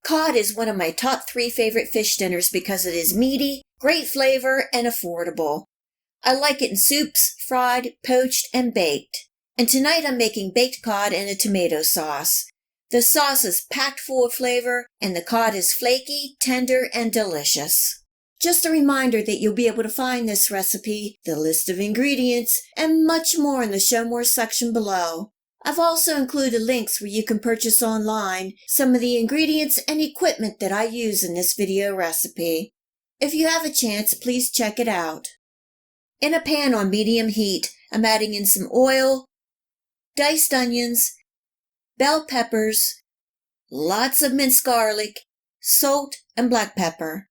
Cod is one of my top 3 favorite fish dinners because it is meaty, great flavor, and affordable. I like it in soups, fried, poached, and baked. And tonight I'm making baked cod in a tomato sauce. The sauce is packed full of flavor, and the cod is flaky, tender, and delicious. Just a reminder that you'll be able to find this recipe, the list of ingredients, and much more in the Show More section below. I've also included links where you can purchase online some of the ingredients and equipment that I use in this video recipe. If you have a chance, please check it out. In a pan on medium heat, I'm adding in some oil, diced onions, bell peppers, lots of minced garlic, salt, and black pepper,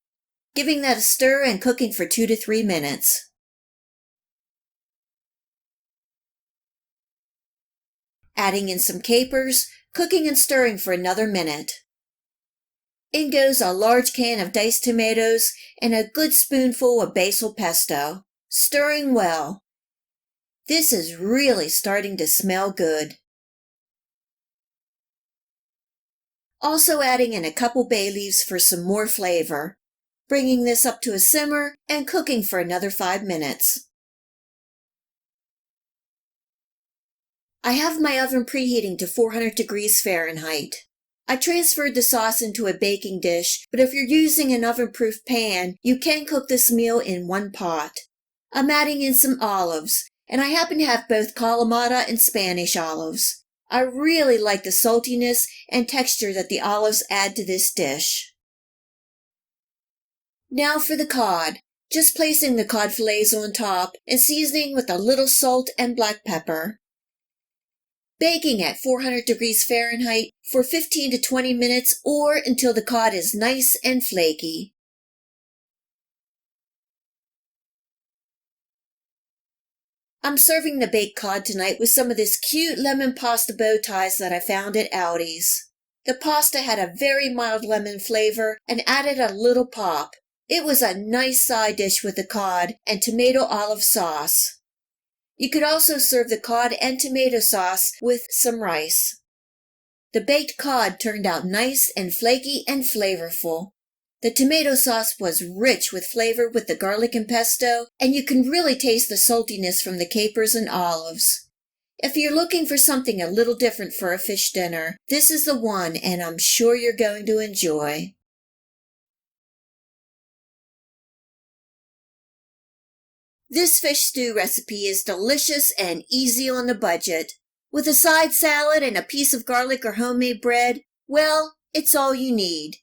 giving that a stir and cooking for 2 to 3 minutes. Adding in some capers, cooking and stirring for another minute. In goes a large can of diced tomatoes and a good spoonful of basil pesto, stirring well. This is really starting to smell good. Also adding in a couple bay leaves for some more flavor, bringing this up to a simmer and cooking for another 5 minutes. I have my oven preheating to 400 degrees Fahrenheit. I transferred the sauce into a baking dish, but if you're using an oven-proof pan, you can cook this meal in one pot. I'm adding in some olives, and I happen to have both Kalamata and Spanish olives. I really like the saltiness and texture that the olives add to this dish. Now for the cod. Just placing the cod fillets on top and seasoning with a little salt and black pepper. Baking at 400 degrees Fahrenheit for 15 to 20 minutes or until the cod is nice and flaky. I'm serving the baked cod tonight with some of this cute lemon pasta bow ties that I found at Aldi's. The pasta had a very mild lemon flavor and added a little pop. It was a nice side dish with the cod and tomato olive sauce. You could also serve the cod and tomato sauce with some rice. The baked cod turned out nice and flaky and flavorful. The tomato sauce was rich with flavor with the garlic and pesto, and you can really taste the saltiness from the capers and olives. If you're looking for something a little different for a fish dinner, this is the one, and I'm sure you're going to enjoy. This fish stew recipe is delicious and easy on the budget. With a side salad and a piece of garlic or homemade bread, well, it's all you need.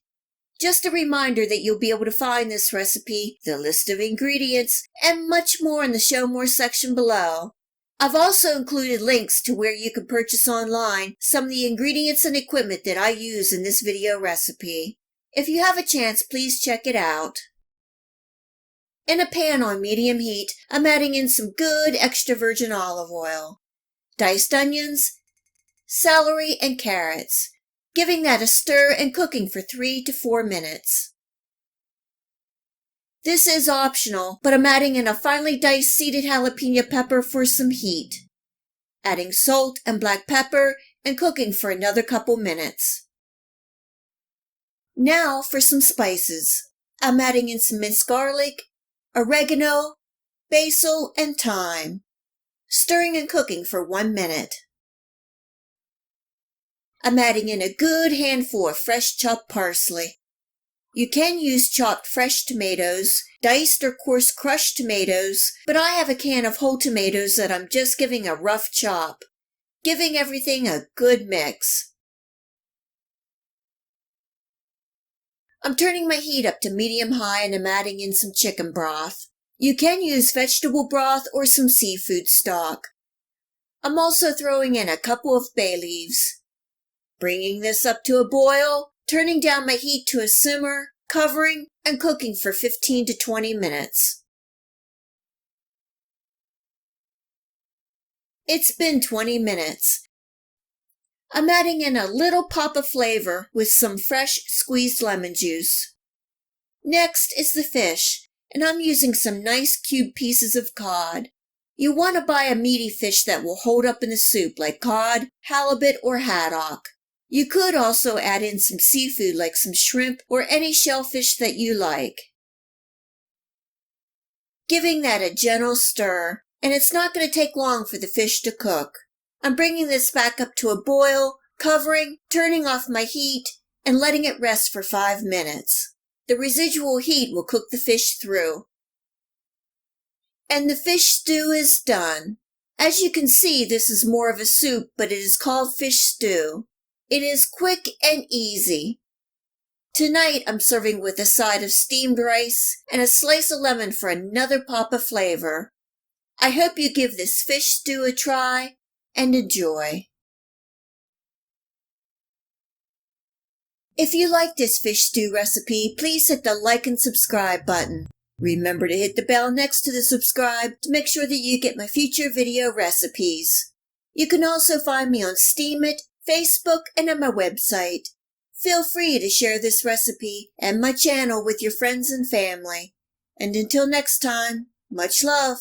Just a reminder that you'll be able to find this recipe, the list of ingredients, and much more in the Show More section below. I've also included links to where you can purchase online some of the ingredients and equipment that I use in this video recipe. If you have a chance, please check it out. In a pan on medium heat, I'm adding in some good extra virgin olive oil, diced onions, celery, and carrots, giving that a stir and cooking for 3 to 4 minutes. This is optional, but I'm adding in a finely diced seeded jalapeno pepper for some heat, adding salt and black pepper and cooking for another couple minutes. Now for some spices. I'm adding in some minced garlic, oregano, basil, and thyme, stirring and cooking for 1 minute. I'm adding in a good handful of fresh chopped parsley. You can use chopped fresh tomatoes, diced or coarse crushed tomatoes, but I have a can of whole tomatoes that I'm just giving a rough chop, giving everything a good mix. I'm turning my heat up to medium-high and I'm adding in some chicken broth. You can use vegetable broth or some seafood stock. I'm also throwing in a couple of bay leaves. Bringing this up to a boil, turning down my heat to a simmer, covering, and cooking for 15 to 20 minutes. It's been 20 minutes. I'm adding in a little pop of flavor with some fresh squeezed lemon juice. Next is the fish, and I'm using some nice cube pieces of cod. You want to buy a meaty fish that will hold up in the soup like cod, halibut, or haddock. You could also add in some seafood like some shrimp or any shellfish that you like. Giving that a gentle stir, and it's not going to take long for the fish to cook. I'm bringing this back up to a boil, covering, turning off my heat, and letting it rest for 5 minutes. The residual heat will cook the fish through. And the fish stew is done. As you can see, this is more of a soup, but it is called fish stew. It is quick and easy. Tonight I'm serving with a side of steamed rice and a slice of lemon for another pop of flavor. I hope you give this fish stew a try and enjoy. If you like this fish stew recipe, please hit the like and subscribe button. Remember to hit the bell next to the subscribe to make sure that you get my future video recipes. You can also find me on Steemit, Facebook, and on my website. Feel free to share this recipe and my channel with your friends and family. And until next time, much love.